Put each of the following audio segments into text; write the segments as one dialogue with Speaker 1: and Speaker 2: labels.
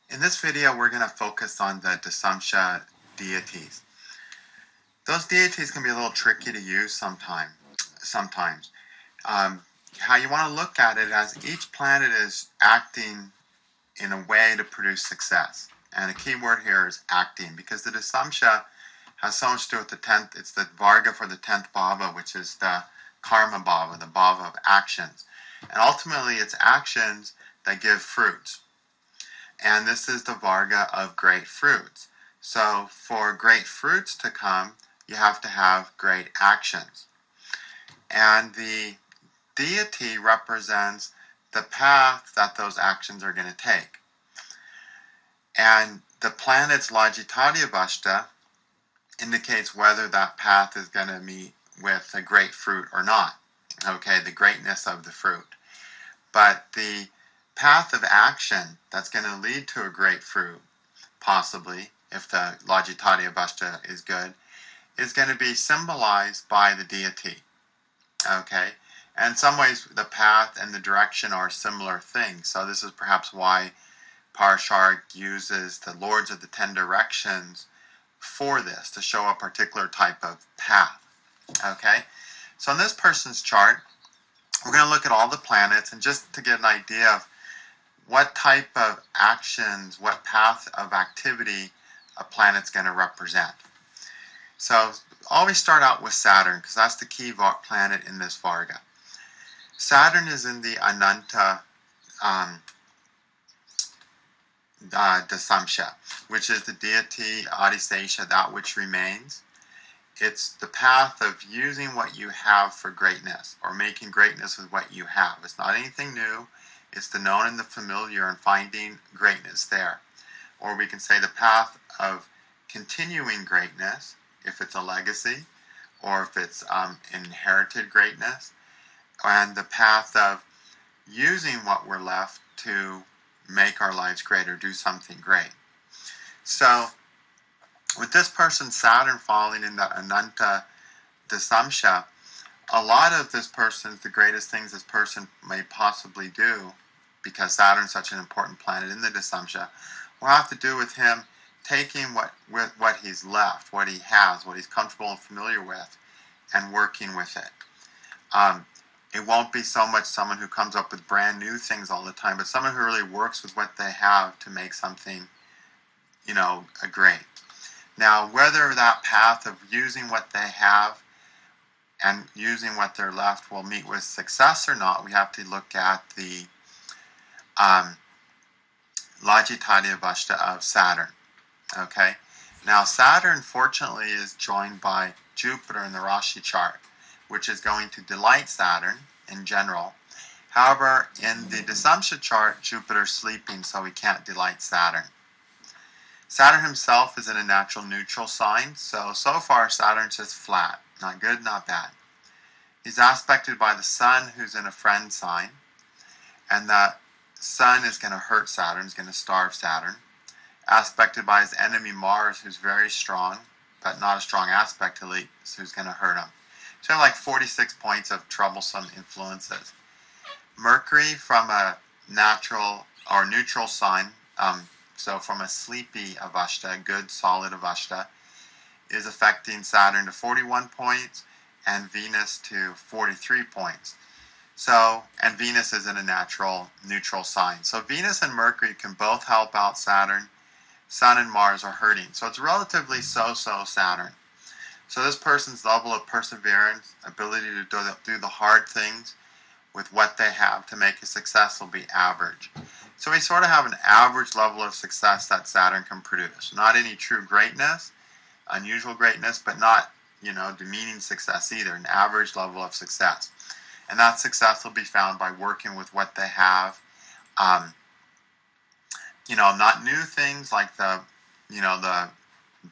Speaker 1: In this video, we're going to focus on the Dasamsa deities. Those deities can be a little tricky to use sometimes. How you want to look at it as each planet is acting in a way to produce success. And a key word here is acting, because the Dasamsa has so much to do with the 10th. It's the Varga for the 10th bhava, which is the karma bhava, the bhava of actions. And ultimately, it's actions that give fruits. And this is the Varga of great fruits. So for great fruits to come, you have to have great actions. And the deity represents the path that those actions are going to take. And the planet's Lajitadhyavashta indicates whether that path is going to meet with a great fruit or not. Okay, the greatness of the fruit. But the path of action that's going to lead to a great fruit, possibly, if the Lajitadhyavashta is good, is going to be symbolized by the deity. Okay? And in some ways, the path and the direction are similar things. So this is perhaps why Parashar uses the Lords of the 10 Directions for this, to show a particular type of path. Okay? So in this person's chart, we're going to look at all the planets, and just to get an idea of what type of actions, what path of activity a planet's going to represent. So always start out with Saturn, because that's the key planet in this Varga. Saturn is in the Ananta Dasamsa, which is the deity Adisesha, that which remains. It's the path of using what you have for greatness, or making greatness with what you have. It's not anything new. It's the known and the familiar, and finding greatness there. Or we can say the path of continuing greatness, if it's a legacy, or if it's inherited greatness, and the path of using what we're left to make our lives great, or do something great. So, with this person Saturn falling in the Ananta Dasamsa, a lot of this person's, the greatest things this person may possibly do, because Saturn's such an important planet in the Dasamsa, will have to do with him taking what he's left, what he has, what he's comfortable and familiar with, and working with it. It won't be so much someone who comes up with brand new things all the time, but someone who really works with what they have to make something, great. Now, whether that path of using what they have and using what they're left will meet with success or not, we have to look at the Lajitadhyavashta of Saturn. Okay? Now, Saturn, fortunately, is joined by Jupiter in the Rashi chart, which is going to delight Saturn in general. However, in the Dasamsa chart, Jupiter's sleeping, so he can't delight Saturn. Saturn himself is in a natural neutral sign, so far Saturn's just flat. Not good, not bad. He's aspected by the Sun, who's in a friend sign, and that Sun is going to hurt Saturn, is going to starve Saturn. Aspected by his enemy Mars, who's very strong, but not a strong aspect to least, who's going to hurt him. So like 46 points of troublesome influences. Mercury from a natural or neutral sign, so from a sleepy avashta, good solid avashta, is affecting Saturn to 41 points and Venus to 43 points. So, and Venus is in a natural neutral sign. So Venus and Mercury can both help out Saturn. Sun and Mars are hurting. So it's relatively so-so Saturn. So this person's level of perseverance, ability to do the hard things with what they have to make a success will be average. So we sort of have an average level of success that Saturn can produce. Not any true greatness, unusual greatness, but not, demeaning success either. An average level of success. And that success will be found by working with what they have. Not new things like the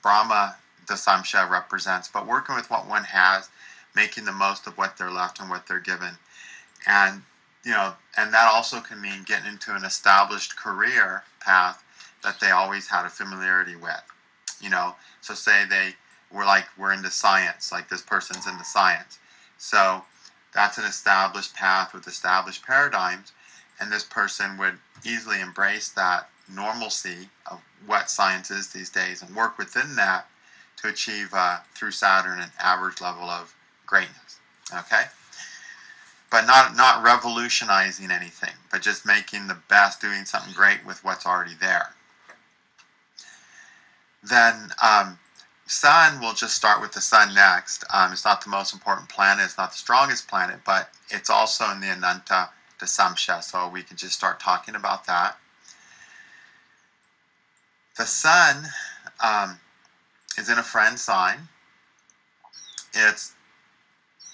Speaker 1: Brahma Dasamsa represents, but working with what one has, making the most of what they're left and what they're given. And, and that also can mean getting into an established career path that they always had a familiarity with. So say we're into science, like this person's into science. So that's an established path with established paradigms, and this person would easily embrace that normalcy of what science is these days and work within that to achieve, through Saturn, an average level of greatness. Okay? But not revolutionizing anything, but just making the best, doing something great with what's already there. Then Sun, we'll just start with the Sun next. It's not the most important planet, it's not the strongest planet, but it's also in the Ananta Dasamsa, so we can just start talking about that. The Sun is in a friend sign. It's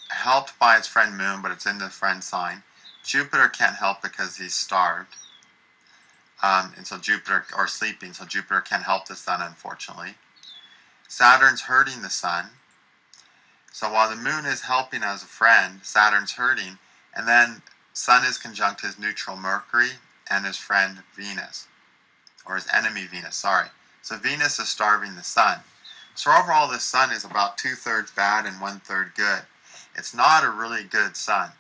Speaker 1: helped by its friend Moon, but it's in the friend sign. Jupiter can't help because he's starved. And so Jupiter, or sleeping, so Jupiter can't help the Sun, unfortunately. Saturn's hurting the Sun. So while the Moon is helping as a friend, Saturn's hurting, and then Sun is conjunct his neutral Mercury and his friend Venus, or his enemy Venus, sorry. So Venus is starving the Sun. So overall, the Sun is about 2/3 bad and 1/3 good. It's not a really good Sun.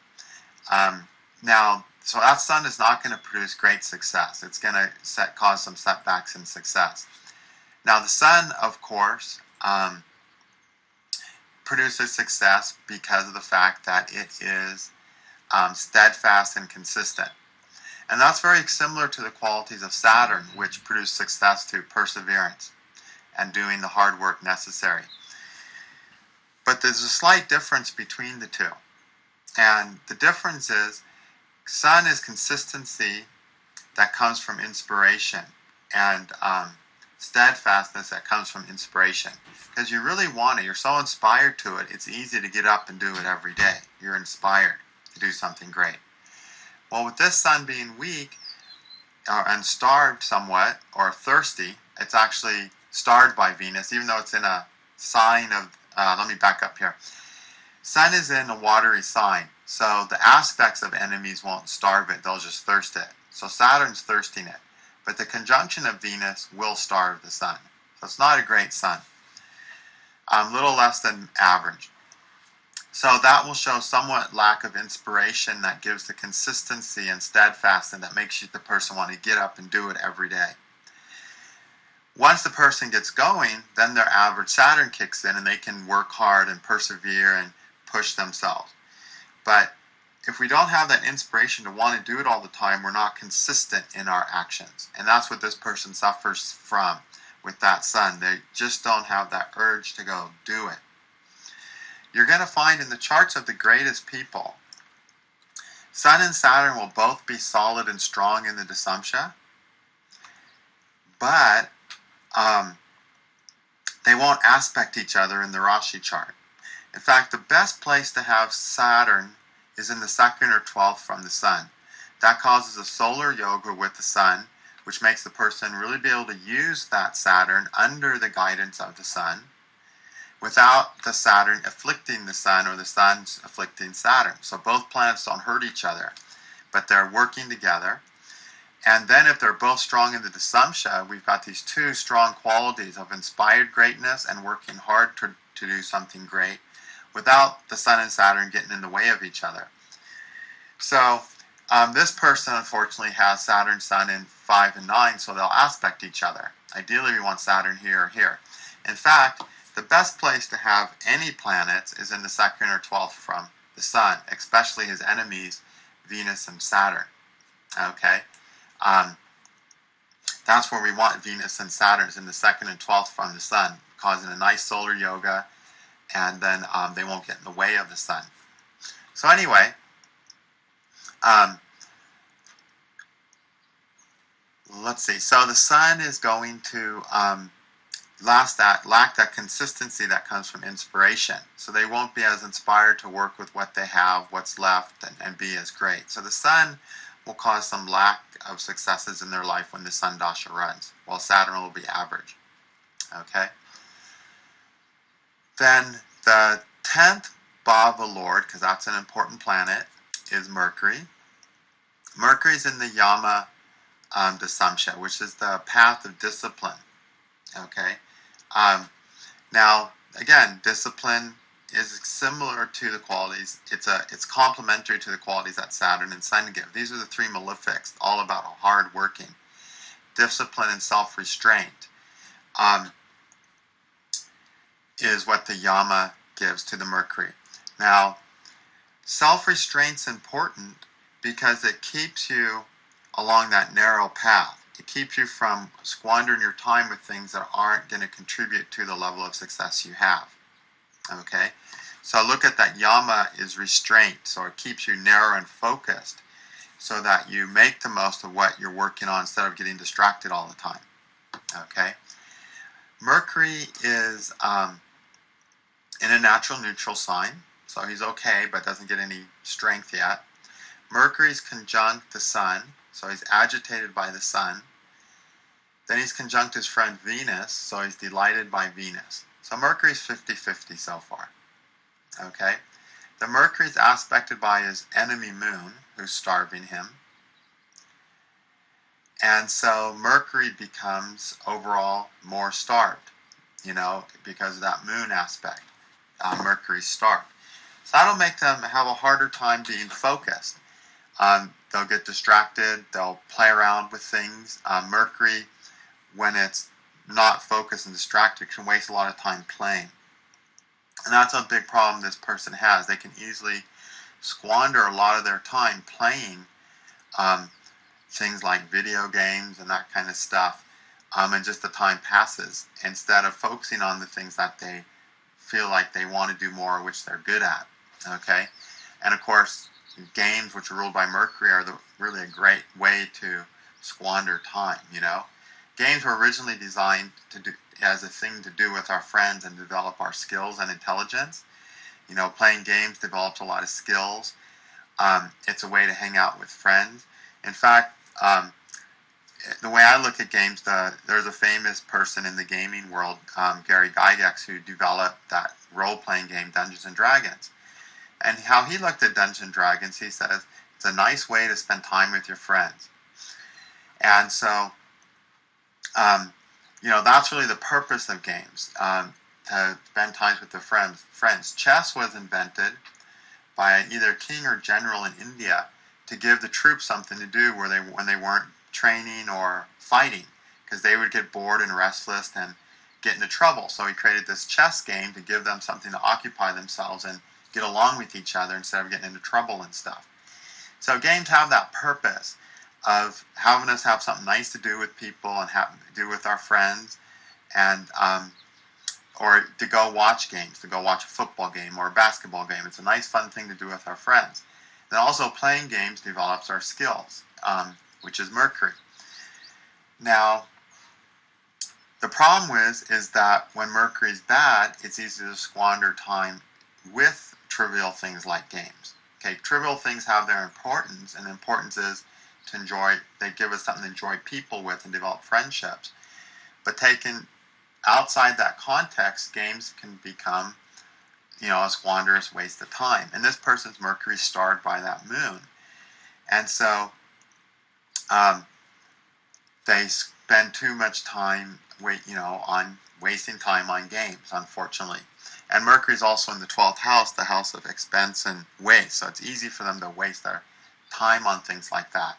Speaker 1: So that Sun is not going to produce great success. It's going to cause some setbacks in success. Now the Sun, of course, produces success because of the fact that it is steadfast and consistent. And that's very similar to the qualities of Saturn, which produce success through perseverance and doing the hard work necessary. But there's a slight difference between the two. And the difference is, Sun is consistency that comes from inspiration, and steadfastness that comes from inspiration. Because you really want it. You're so inspired to it, it's easy to get up and do it every day. You're inspired to do something great. Well, with this Sun being weak and starved somewhat, or thirsty, it's actually starved by Venus, even though it's in a sign of, let me back up here. Sun is in a watery sign, so the aspects of enemies won't starve it, they'll just thirst it. So Saturn's thirsting it. But the conjunction of Venus will starve the Sun. So it's not a great Sun. Little less than average. So that will show somewhat lack of inspiration that gives the consistency and steadfastness that makes the person want to get up and do it every day. Once the person gets going, then their average Saturn kicks in and they can work hard and persevere and push themselves. But if we don't have that inspiration to want to do it all the time, we're not consistent in our actions. And that's what this person suffers from with that Sun. They just don't have that urge to go do it. You're going to find in the charts of the greatest people, Sun and Saturn will both be solid and strong in the Dasamsa, but they won't aspect each other in the Rashi chart. In fact, the best place to have Saturn is in the 2nd or 12th from the Sun. That causes a solar yoga with the Sun, which makes the person really be able to use that Saturn under the guidance of the Sun, without the Saturn afflicting the Sun or the Sun's afflicting Saturn. So both planets don't hurt each other, but they're working together. And then if they're both strong in the Dasamsa, we've got these two strong qualities of inspired greatness and working hard to do something great without the Sun and Saturn getting in the way of each other. So this person unfortunately has Saturn, Sun in 5 and 9, so they'll aspect each other. Ideally we want Saturn here or here. In fact, the best place to have any planets is in the 2nd or 12th from the Sun, especially his enemies, Venus and Saturn. Okay? That's where we want Venus and Saturn, is in the 2nd and 12th from the Sun, causing a nice solar yoga, and then they won't get in the way of the Sun. So anyway, let's see. So the Sun is going to lack that consistency that comes from inspiration. So they won't be as inspired to work with what they have, what's left, and be as great. So the Sun will cause some lack of successes in their life when the Sun Dasha runs, while Saturn will be average. Okay? Then the 10th Bhava Lord, because that's an important planet, is Mercury. Mercury's in the Yama Dasamsa, which is the path of discipline. Okay? Now, again, discipline is similar to the qualities. It's complementary to the qualities that Saturn and Sun give. These are the three malefics, all about hard working. discipline and self-restraint is what the Yama gives to the Mercury. Now, self-restraint's important because it keeps you along that narrow path. It keeps you from squandering your time with things that aren't going to contribute to the level of success you have. Okay? So look at that. Yama is restraint, so it keeps you narrow and focused so that you make the most of what you're working on instead of getting distracted all the time. Okay? Mercury is in a natural neutral sign, so he's okay, but doesn't get any strength yet. Mercury's conjunct the Sun, so he's agitated by the Sun. Then he's conjunct his friend Venus, so he's delighted by Venus. So Mercury's 50-50 so far. Okay? The Mercury's aspected by his enemy Moon, who's starving him. And so Mercury becomes overall more starved, because of that Moon aspect. Mercury's starved. So that'll make them have a harder time being focused. They'll get distracted. They'll play around with things. Mercury, when it's not focused and distracted, can waste a lot of time playing. And that's a big problem this person has. They can easily squander a lot of their time playing things like video games and that kind of stuff. And just the time passes instead of focusing on the things that they feel like they want to do more, which they're good at. Okay? And of course, games which are ruled by Mercury are really a great way to squander time, Games were originally designed as a thing to do with our friends and develop our skills and intelligence. Playing games develops a lot of skills. It's a way to hang out with friends. In fact, the way I look at games, there's a famous person in the gaming world, Gary Gygax, who developed that role-playing game, Dungeons & Dragons. And how he looked at Dungeons & Dragons, he says, it's a nice way to spend time with your friends. And so, that's really the purpose of games, to spend time with their friends. Chess was invented by either king or general in India to give the troops something to do when they weren't training or fighting, because they would get bored and restless and get into trouble. So he created this chess game to give them something to occupy themselves and get along with each other instead of getting into trouble and stuff. So games have that purpose of having us have something nice to do with people and do with our friends, and or to go watch games, to go watch a football game or a basketball game. It's a nice, fun thing to do with our friends. Then also playing games develops our skills, which is Mercury. Now, the problem is that when Mercury's bad, it's easy to squander time with trivial things like games. Okay, trivial things have their importance, and the importance is to enjoy. They give us something to enjoy people with and develop friendships. But taken outside that context, games can become, a squanderous waste of time. And this person's Mercury starred by that Moon, and so they spend too much time, on wasting time on games, unfortunately. And Mercury's also in the 12th house, the house of expense and waste. So it's easy for them to waste their time on things like that.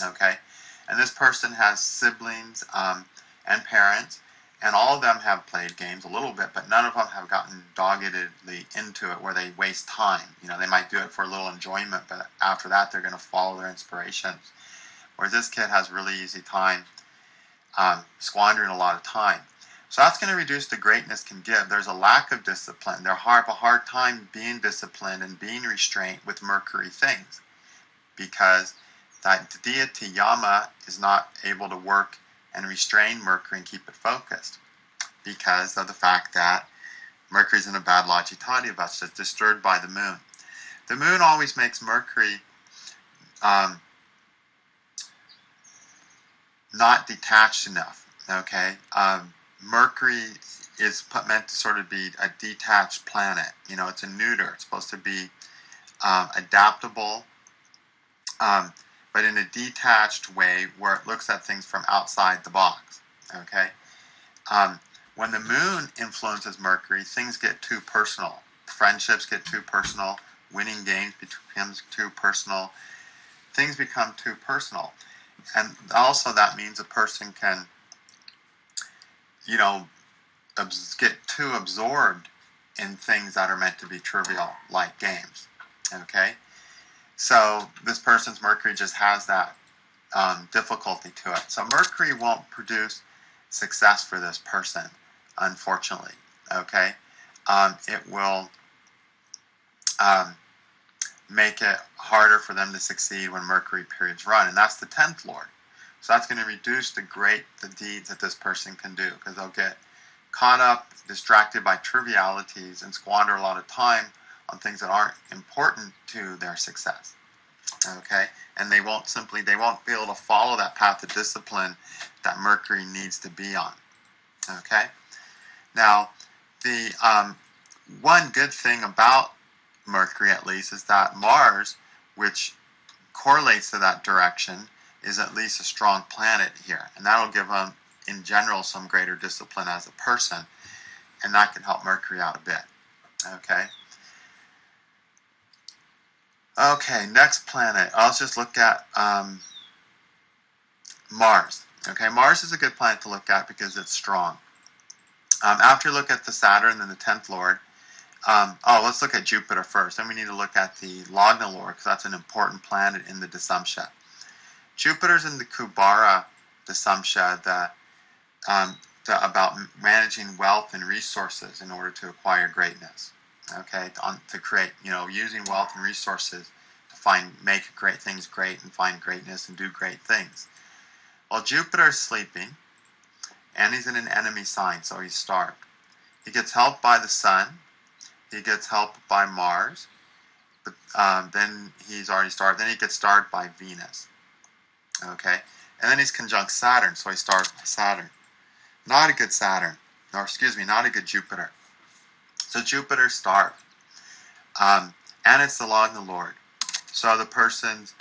Speaker 1: Okay? And this person has siblings and parents, and all of them have played games a little bit, but none of them have gotten doggedly into it where they waste time. They might do it for a little enjoyment, but after that they're going to follow their inspirations. Whereas this kid has really easy time squandering a lot of time. So that's going to reduce the greatness can give. There's a lack of discipline. They have a hard time being disciplined and being restrained with Mercury things, because that deity Yama is not able to work and restrain Mercury and keep it focused, because of the fact that Mercury's in a bad logitati, it's disturbed by the Moon. The Moon always makes Mercury not detached enough. Okay, Mercury is meant to sort of be a detached planet. It's a neuter. It's supposed to be adaptable, but in a detached way where it looks at things from outside the box. Okay, when the Moon influences Mercury, things get too personal. Friendships get too personal. Winning games becomes too personal. Things become too personal. And also that means a person can, you know, get too absorbed in things that are meant to be trivial, like games. Okay? So this person's Mercury just has that difficulty to it. So Mercury won't produce success for this person, unfortunately. Okay? It will make it harder for them to succeed when Mercury periods run, and that's the 10th Lord. So that's going to reduce the deeds that this person can do, because they'll get caught up, distracted by trivialities, and squander a lot of time on things that aren't important to their success. Okay? And they won't be able to follow that path of discipline that Mercury needs to be on. Okay? Now, the one good thing about Mercury, at least, is that Mars, which correlates to that direction, is at least a strong planet here. And that'll give them, in general, some greater discipline as a person. And that can help Mercury out a bit. Okay? Okay, next planet. I'll just look at Mars. Okay, Mars is a good planet to look at because it's strong. After you look at the Saturn and the 10th Lord, let's look at Jupiter first. Then we need to look at the Lagna Lord, because that's an important planet in the Dasamsa. Jupiter's in the Kubara Dasamsa, about managing wealth and resources in order to acquire greatness. Okay, to create, using wealth and resources to make great things great and find greatness and do great things. Well, Jupiter is sleeping, and he's in an enemy sign, so he's starved. He gets helped by the Sun. He gets helped by Mars, but then he's already starved. Then he gets starved by Venus. Okay, and then he's conjunct Saturn, so he's starved by Saturn. Not a good Saturn, not a good Jupiter. So Jupiter's starved, and it's the Lagna Lord. So the person's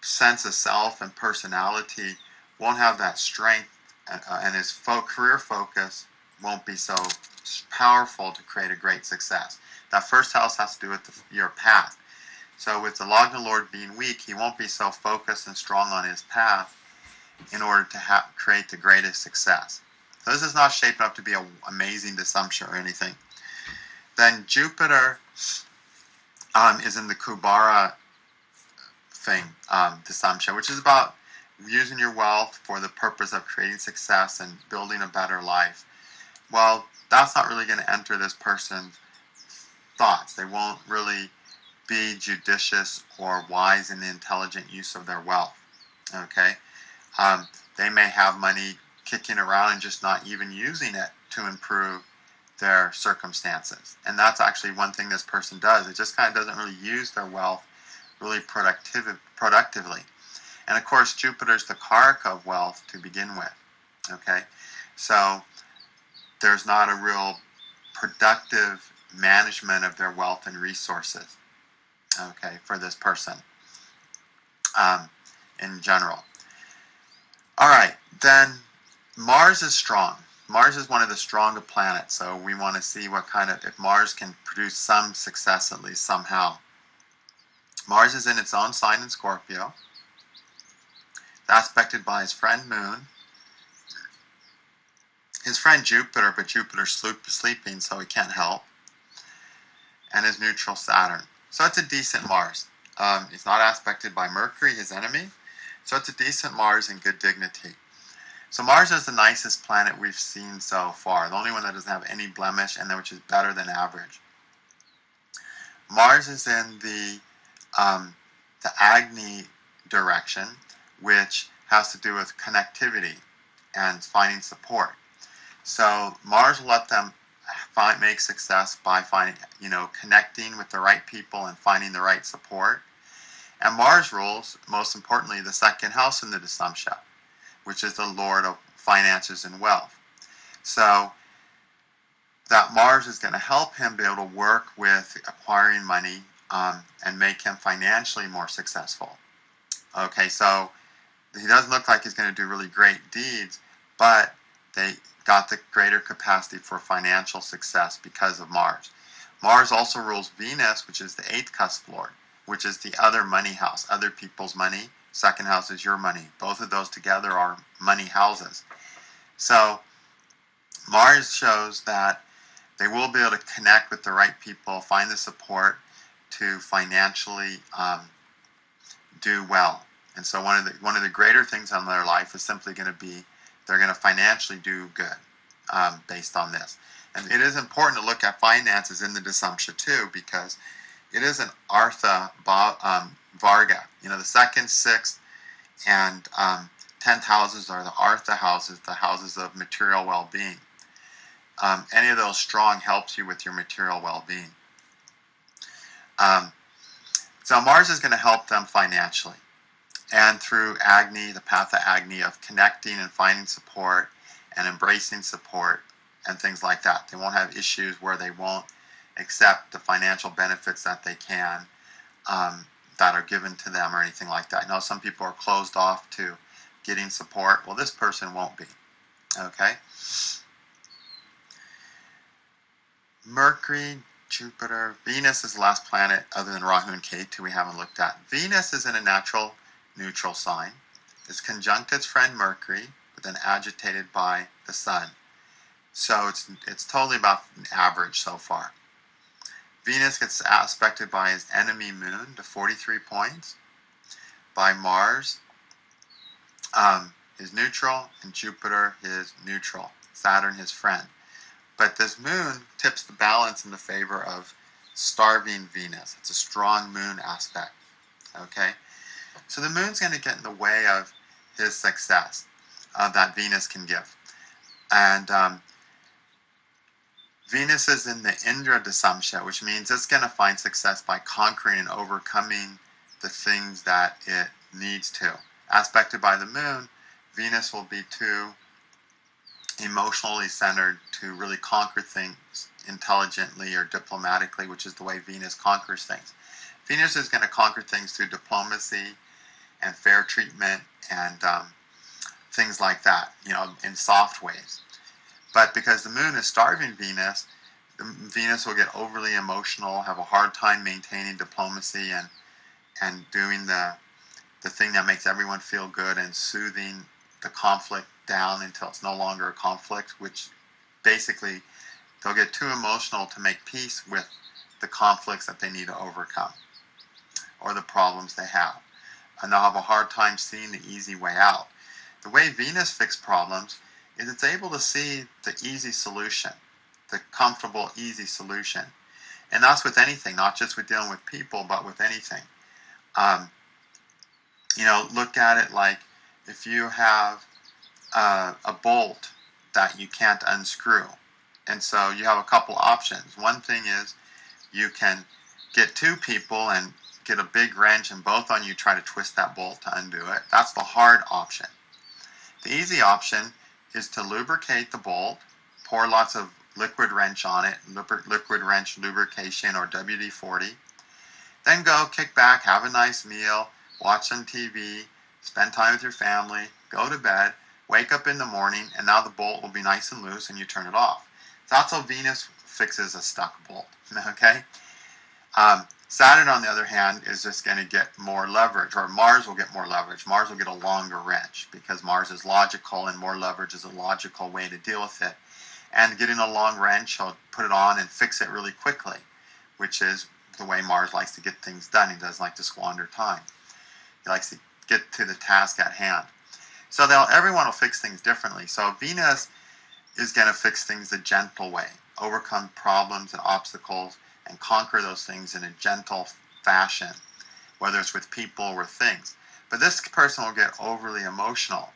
Speaker 1: sense of self and personality won't have that strength, and his career focus won't be so powerful to create a great success. That first house has to do with your path. So with the Lagna Lord being weak, he won't be so focused and strong on his path in order to create the greatest success. So this is not shaping up to be an amazing Dasamsa or anything. Then Jupiter is in the Kubara Dasamsa, which is about using your wealth for the purpose of creating success and building a better life. Well, that's not really going to enter this person's thoughts. They won't really be judicious or wise in the intelligent use of their wealth. Okay? They may have money kicking around and just not even using it to improve their circumstances. And that's actually one thing this person does. It just kind of doesn't really use their wealth really productively. And of course, Jupiter's the Karaka of wealth to begin with. Okay? So there's not a real productive management of their wealth and resources, okay, for this person in general. All right, then Mars is strong. Mars is one of the stronger planets, so we want to see if Mars can produce some success at least somehow. Mars is in its own sign in Scorpio. It's aspected by his friend Moon, his friend Jupiter, but Jupiter's sleeping, so he can't help, and his neutral Saturn. So it's a decent Mars. It's not aspected by Mercury, his enemy, so it's a decent Mars in good dignity. So Mars is the nicest planet we've seen so far, the only one that doesn't have any blemish, and which is better than average. Mars is in the Agni direction, which has to do with connectivity and finding support. So Mars will let them make success by connecting with the right people and finding the right support. And Mars rules, most importantly, the second house in the Dasamsa, which is the Lord of finances and wealth. So that Mars is going to help him be able to work with acquiring money and make him financially more successful. Okay, so he doesn't look like he's going to do really great deeds, but they got the greater capacity for financial success because of Mars. Mars also rules Venus, which is the 8th cusp lord, which is the other money house, other people's money. second house is your money. Both of those together are money houses. So Mars shows that they will be able to connect with the right people, find the support to financially do well. And so one of the greater things in their life is simply going to be they're going to financially do good based on this. And it is important to look at finances in the Dasamsa too, because it is an Artha Varga. You know, the second, sixth, and 10th houses are the Artha houses, the houses of material well-being. Any of those strong helps you with your material well-being. So Mars is going to help them financially. And through Agni, the path of Agni, of connecting and finding support and embracing support and things like that. They won't have issues where they won't accept the financial benefits that they can that are given to them or anything like that. I know some people are closed off to getting support. Well, this person won't be. Okay? Mercury, Jupiter, Venus is the last planet other than Rahu and Ketu we haven't looked at. Venus is in a natural neutral sign. It's conjunct its friend Mercury, but then agitated by the Sun. So it's totally about an average so far. Venus gets aspected by his enemy Moon to 43 points, by Mars, his neutral, and Jupiter, his neutral, Saturn, his friend. But this Moon tips the balance in the favor of starving Venus. It's a strong Moon aspect. Okay? So the Moon's going to get in the way of his success that Venus can give. And Venus is in the Indra Dasamsa, which means it's going to find success by conquering and overcoming the things that it needs to. Aspected by the Moon, Venus will be too emotionally centered to really conquer things intelligently or diplomatically, which is the way Venus conquers things. Venus is going to conquer things through diplomacy and fair treatment and things like that, you know, in soft ways. But because the Moon is starving Venus, Venus will get overly emotional, have a hard time maintaining diplomacy and doing the thing that makes everyone feel good and soothing the conflict down until it's no longer a conflict, which basically they'll get too emotional to make peace with the conflicts that they need to overcome or the problems they have. And they'll have a hard time seeing the easy way out. The way Venus fixes problems is it's able to see the easy solution, the comfortable, easy solution. And that's with anything, not just with dealing with people, but with anything. You know, look at it like if you have a bolt that you can't unscrew. And so you have a couple options. One thing is you can get two people and get a big wrench and both on you try to twist that bolt to undo it. That's the hard option. The easy option is to lubricate the bolt, pour lots of liquid wrench on it, liquid wrench lubrication or WD-40, then go kick back, have a nice meal, watch some TV, spend time with your family, go to bed, wake up in the morning, and now the bolt will be nice and loose and you turn it off. That's how Venus fixes a stuck bolt, okay? Saturn, on the other hand, is just going to get more leverage, or Mars will get more leverage. Mars will get a longer wrench because Mars is logical and more leverage is a logical way to deal with it. And getting a long wrench, he'll put it on and fix it really quickly, which is the way Mars likes to get things done. He doesn't like to squander time. He likes to get to the task at hand. So everyone will fix things differently. So Venus is going to fix things the gentle way, overcome problems and obstacles, and conquer those things in a gentle fashion, whether it's with people or with things. But this person will get overly emotional.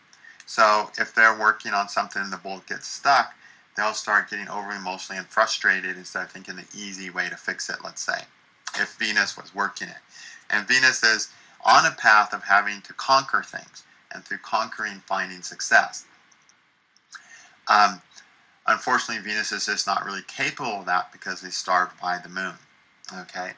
Speaker 1: So if they're working on something and the bolt gets stuck, they'll start getting overly emotionally and frustrated instead of thinking the easy way to fix it, let's say, if Venus was working it. And Venus is on a path of having to conquer things, and through conquering, finding success. Unfortunately, Venus is just not really capable of that because he's starved by the Moon. Okay?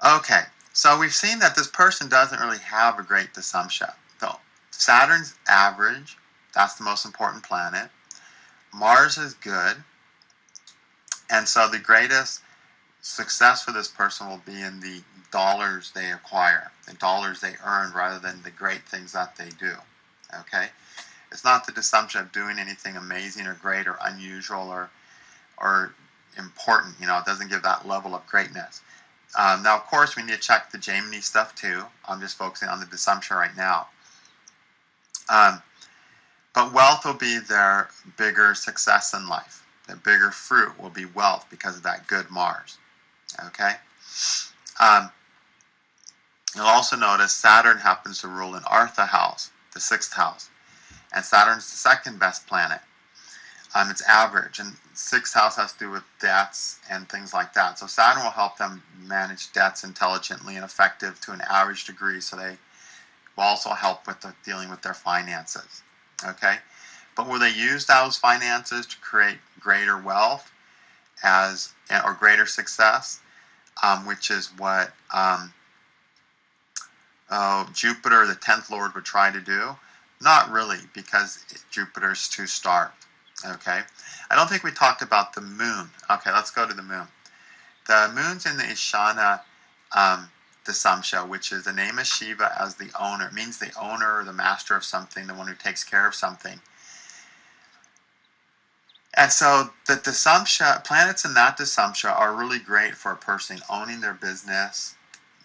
Speaker 1: Okay, so we've seen that this person doesn't really have a great Dasamsa. So Saturn's average, that's the most important planet. Mars is good. And so the greatest success for this person will be in the dollars they acquire, the dollars they earn, rather than the great things that they do. Okay? It's not the assumption of doing anything amazing or great or unusual or important. You know, it doesn't give that level of greatness. Now, of course, we need to check the Gemini stuff too. I'm just focusing on the Dasamsa right now. But wealth will be their bigger success in life. The bigger fruit will be wealth because of that good Mars. Okay? You'll also notice Saturn happens to rule in Artha house, the 6th house. And Saturn's the second best planet. It's average. And 6th house has to do with debts and things like that. So Saturn will help them manage debts intelligently and effective to an average degree. So they will also help with dealing with their finances. Okay? But will they use those finances to create greater wealth or greater success? Which is what Jupiter, the 10th Lord, would try to do? Not really, because Jupiter's too starved. Okay? I don't think we talked about the moon. Okay, let's go to the moon. The moon's in the Ishana Dasamsa, which is the name of Shiva as the owner. It means the owner or the master of something, the one who takes care of something. And so the Dasamsa, planets in that Dasamsa are really great for a person owning their business,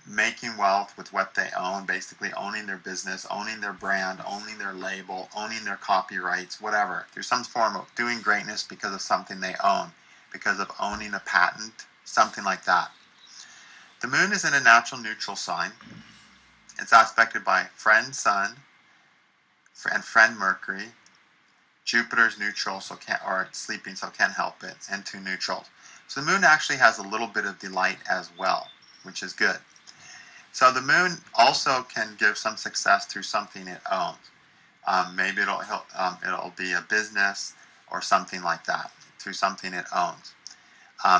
Speaker 1: making wealth with what they own, basically owning their business, owning their brand, owning their label, owning their copyrights, whatever. There's some form of doing greatness because of something they own, because of owning a patent, something like that. The moon is in a natural neutral sign. It's aspected by friend Sun and friend Mercury. Jupiter's neutral, or it's sleeping, so can't help it, and 2 neutrals. So the moon actually has a little bit of delight as well, which is good. So the moon also can give some success through something it owns. Maybe it'll be a business or something like that, through something it owns,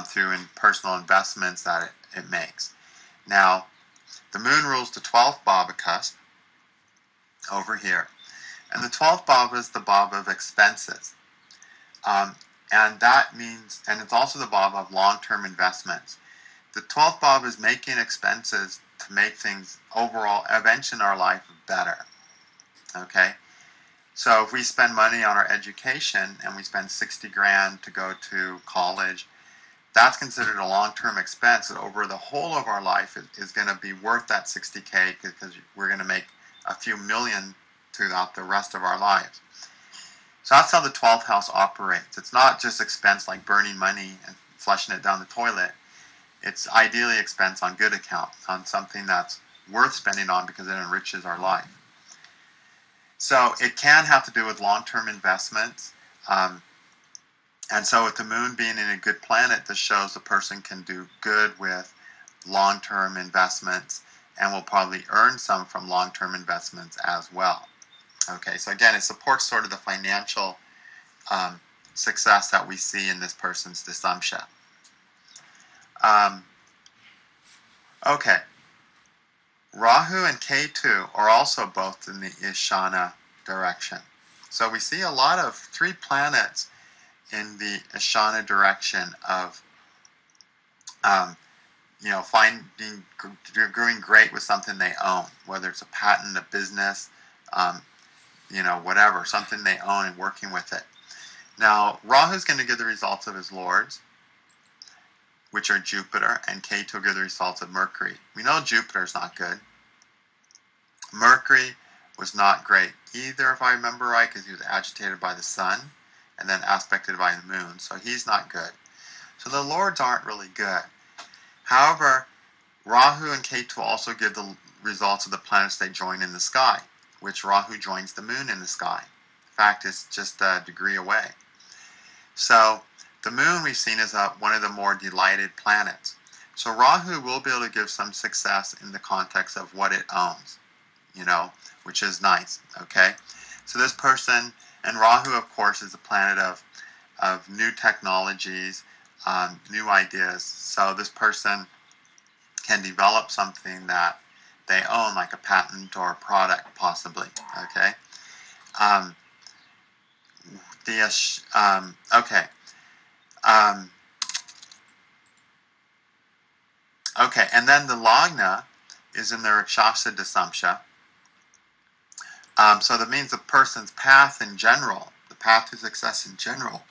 Speaker 1: through personal investments that it makes. Now, the moon rules the 12th Bhava cusp over here. And the 12th Bhava is the Bhava of expenses. And that means, and it's also the Bhava of long-term investments. The 12th Bhava is making expenses to make things overall, eventually in our life, better. Okay? So if we spend money on our education and we spend 60 grand to go to college, that's considered a long-term expense that over the whole of our life is going to be worth that 60K because we're going to make a few million throughout the rest of our lives. So that's how the 12th house operates. It's not just expense like burning money and flushing it down the toilet. It's ideally expense on good account, on something that's worth spending on because it enriches our life. So it can have to do with long-term investments. And so with the moon being in a good planet, this shows a person can do good with long-term investments and will probably earn some from long-term investments as well. Okay, so again, it supports sort of the financial success that we see in this person's Dasamsa. Okay, Rahu and Ketu are also both in the Ishana direction. So we see a lot of 3 planets in the Ishana direction of, doing great with something they own, whether it's a patent, a business, whatever, something they own and working with it. Now, Rahu is going to give the results of his lords, which are Jupiter, and Ketu will give the results of Mercury. We know Jupiter is not good. Mercury was not great either, if I remember right, because he was agitated by the sun and then aspected by the moon, so he's not good. So the lords aren't really good. However, Rahu and Ketu also give the results of the planets they join in the sky, which Rahu joins the moon in the sky. In fact, it's just a degree away. So the moon we've seen is one of the more delighted planets. So Rahu will be able to give some success in the context of what it owns, which is nice, okay? So this person, and Rahu, of course, is a planet of new technologies, new ideas. So this person can develop something that they own, like a patent or a product, possibly, okay? Okay, and then the Lagna is in the Rakshasa Dasamsa. So that means the person's path in general, the path to success in general,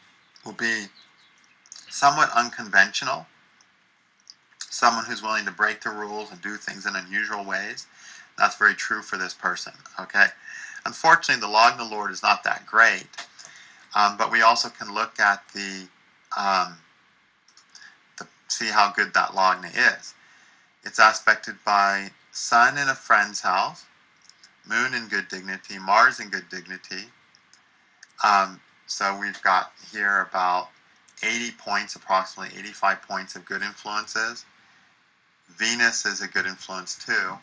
Speaker 1: will be somewhat unconventional. Someone who's willing to break the rules and do things in unusual ways. That's very true for this person. Okay. Unfortunately, the Lagna Lord is not that great, but we also can look at see how good that Lagna is. It's aspected by Sun in a friend's house, Moon in good dignity, Mars in good dignity. So we've got here about 80 points, approximately 85 points of good influences. Venus is a good influence too.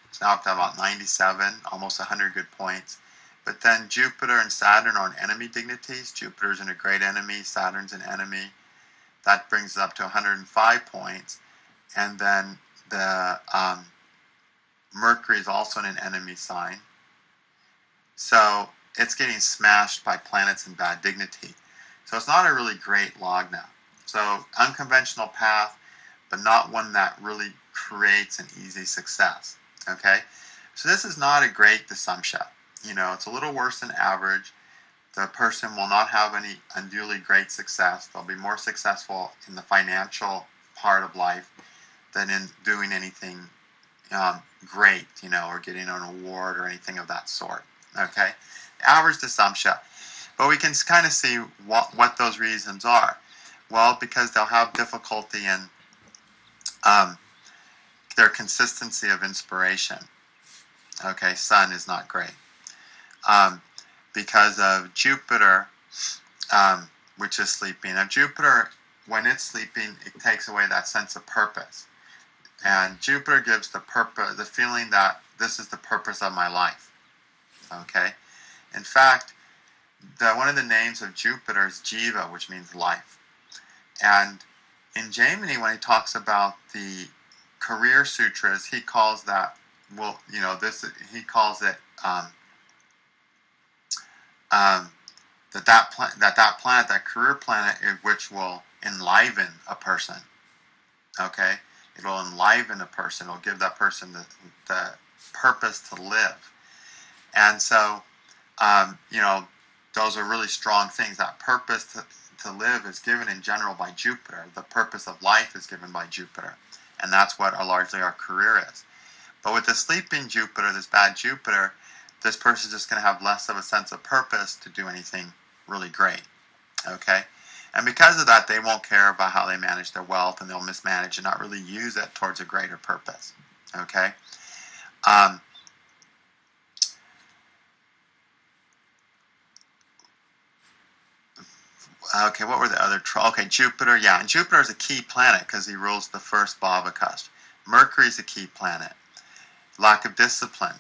Speaker 1: It's now up to about 97, almost 100 good points. But then Jupiter and Saturn are in enemy dignities. Jupiter's in a great enemy, Saturn's an enemy. That brings it up to 105 points. And then the Mercury is also in an enemy sign. So it's getting smashed by planets in bad dignity. So it's not a really great Lagna. So unconventional path, but not one that really creates an easy success. Okay? So this is not a great Dasamsa. It's a little worse than average. The person will not have any unduly great success. They'll be more successful in the financial part of life than in doing anything great, or getting an award or anything of that sort. Okay? Average Dasamsa. But we can kind of see what those reasons are. Well, because they'll have difficulty in their consistency of inspiration. Okay, Sun is not great. Because of Jupiter, which is sleeping. Now, Jupiter, when it's sleeping, it takes away that sense of purpose. And Jupiter gives the feeling that this is the purpose of my life. Okay? In fact, one of the names of Jupiter is Jiva, which means life. And in Jaimini, when he talks about the career sutras, he calls that, he calls it that planet, that career planet, which will enliven a person. Okay? It'll enliven a person. It'll give that person the purpose to live. And so, those are really strong things. That purpose to live is given in general by Jupiter. The purpose of life is given by Jupiter. And that's what largely our career is. But with the sleeping Jupiter, this bad Jupiter, this person's just going to have less of a sense of purpose to do anything really great. Okay? And because of that, they won't care about how they manage their wealth, and they'll mismanage and not really use it towards a greater purpose. Okay? Okay, what were the other... Okay, Jupiter, yeah. And Jupiter is a key planet because he rules the first Bhavakast. Mercury is a key planet. Lack of discipline.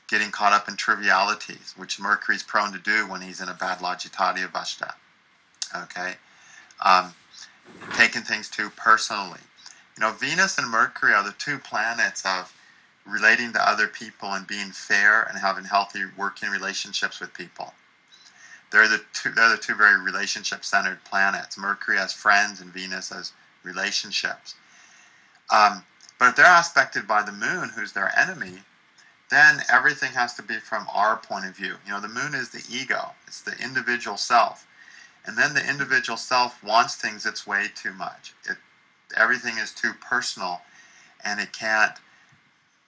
Speaker 1: Getting caught up in trivialities, which Mercury's prone to do when he's in a bad Lajitadiya Vashta. Okay? Taking things too personally. Venus and Mercury are the two planets of relating to other people and being fair and having healthy working relationships with people. They're the two very relationship-centered planets. Mercury as friends and Venus as relationships. But if they're aspected by the moon, who's their enemy, then everything has to be from our point of view. The moon is the ego. It's the individual self. And then the individual self wants things its way too much. Everything is too personal, and it can't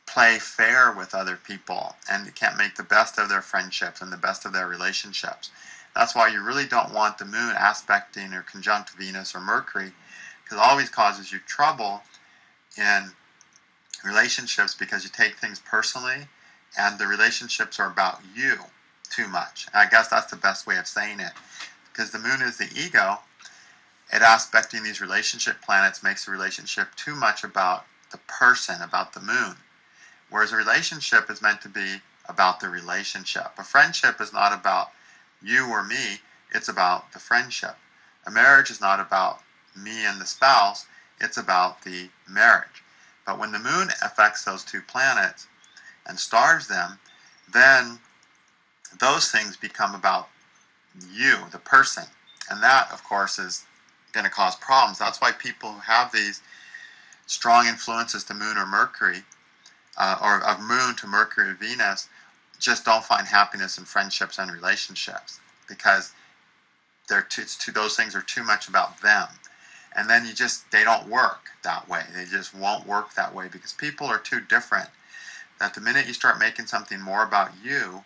Speaker 1: play fair with other people, and it can't make the best of their friendships and the best of their relationships. That's why you really don't want the moon aspecting or conjunct Venus or Mercury, because it always causes you trouble in relationships because you take things personally and the relationships are about you too much. And I guess that's the best way of saying it, because the moon is the ego. It aspecting these relationship planets makes the relationship too much about the person, about the moon, whereas a relationship is meant to be about the relationship. A friendship is not about you or me, it's about the friendship. A marriage is not about me and the spouse, it's about the marriage. But when the moon affects those two planets and stars them, then those things become about you, the person. And that, of course, is going to cause problems. That's why people who have these strong influences to Moon or Mercury, or of Moon to Mercury or Venus, just don't find happiness in friendships and relationships because those things are too much about them. And then they don't work that way. They just won't work that way because people are too different. That the minute you start making something more about you,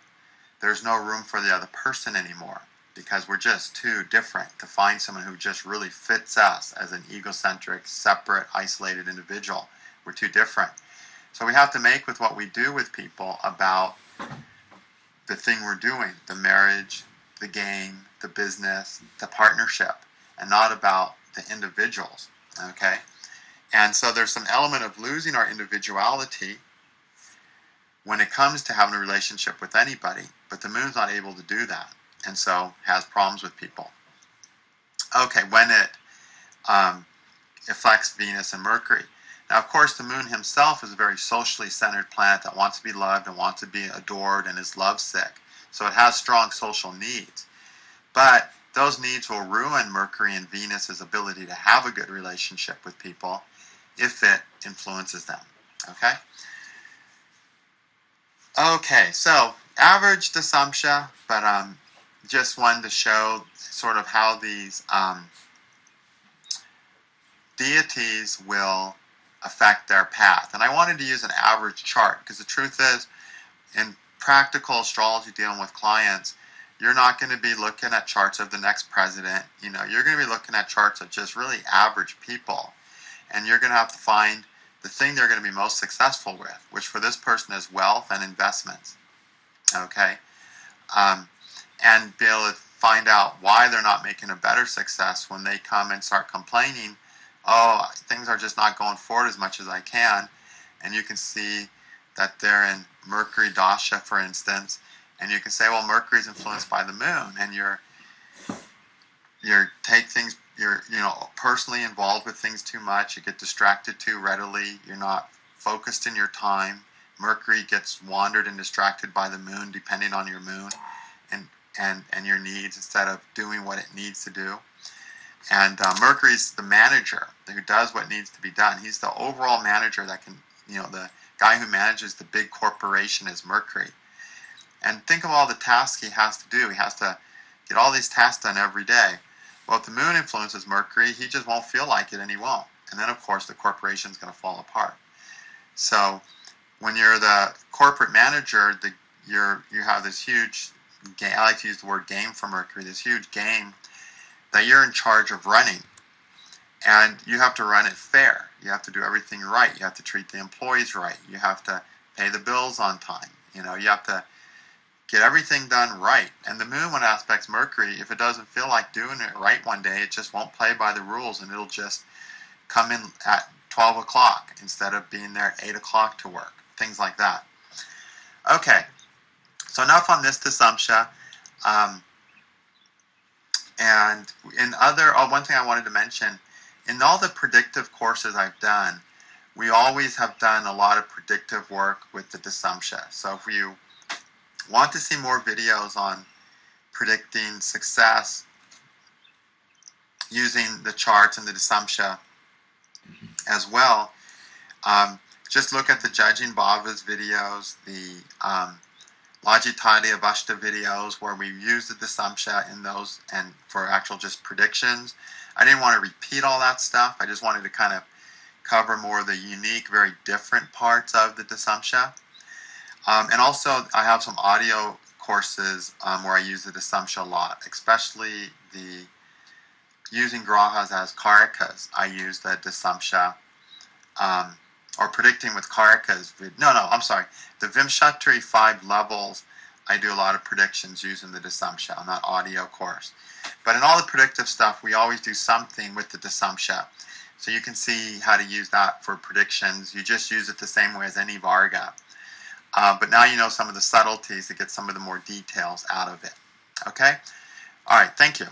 Speaker 1: there's no room for the other person anymore because we're just too different to find someone who just really fits us as an egocentric, separate, isolated individual. We're too different. So we have to make with what we do with people about the thing we're doing, the marriage, the game, the business, the partnership, and not about the individuals, okay? And so there's some element of losing our individuality when it comes to having a relationship with anybody, but the Moon's not able to do that, and so has problems with people. Okay, when it affects Venus and Mercury. Now, of course, the Moon himself is a very socially centered planet that wants to be loved and wants to be adored and is lovesick, so it has strong social needs. But those needs will ruin Mercury and Venus's ability to have a good relationship with people if it influences them. Okay? Okay, so average Dasamsa, but just wanted to show sort of how these deities will affect their path. And I wanted to use an average chart because the truth is, in practical astrology dealing with clients, you're not going to be looking at charts of the next president. You're going to be looking at charts of just really average people. And you're going to have to find the thing they're going to be most successful with, which for this person is wealth and investments. Okay? And be able to find out why they're not making a better success when they come and start complaining, oh, things are just not going forward as much as I can. And you can see that they're in Mercury Dasha, for instance, and you can say, well, Mercury's influenced by the Moon, and you're personally involved with things too much. You get distracted too readily. You're not focused in your time. Mercury gets wandered and distracted by the Moon, depending on your Moon and your needs, instead of doing what it needs to do. And Mercury's the manager who does what needs to be done. He's the overall manager that can, the guy who manages the big corporation is Mercury. And think of all the tasks he has to do. He has to get all these tasks done every day. Well, if the Moon influences Mercury, he just won't feel like it, and he won't. And then, of course, the corporation's going to fall apart. So when you're the corporate manager, you have this huge game. I like to use the word game for Mercury, this huge game that you're in charge of running. And you have to run it fair. You have to do everything right. You have to treat the employees right. You have to pay the bills on time. You have to get everything done right. And the Moon, when it aspects Mercury, if it doesn't feel like doing it right one day, it just won't play by the rules, and it'll just come in at 12 o'clock instead of being there at 8 o'clock to work. Things like that. Okay, so enough on this Dasamsa. And one thing I wanted to mention, in all the predictive courses I've done, we always have done a lot of predictive work with the Dasamsa. So if you want to see more videos on predicting success using the charts and the Dasamsa as well, just look at the Judging Bhava's videos, the Lajitadi Avashta videos, where we use the Dasamsa in those and for actual just predictions. I didn't want to repeat all that stuff. I just wanted to kind of cover more of the unique, very different parts of the Dasamsa. And also, I have some audio courses where I use the Dasamsa a lot, especially using grahas as karakas. I use the Dasamsa, or predicting with karakas. The Vimshatri 5 levels, I do a lot of predictions using the Dasamsa on that audio course. But in all the predictive stuff, we always do something with the Dasamsa. So you can see how to use that for predictions. You just use it the same way as any Varga. But now you know some of the subtleties to get some of the more details out of it. Okay? All right, thank you.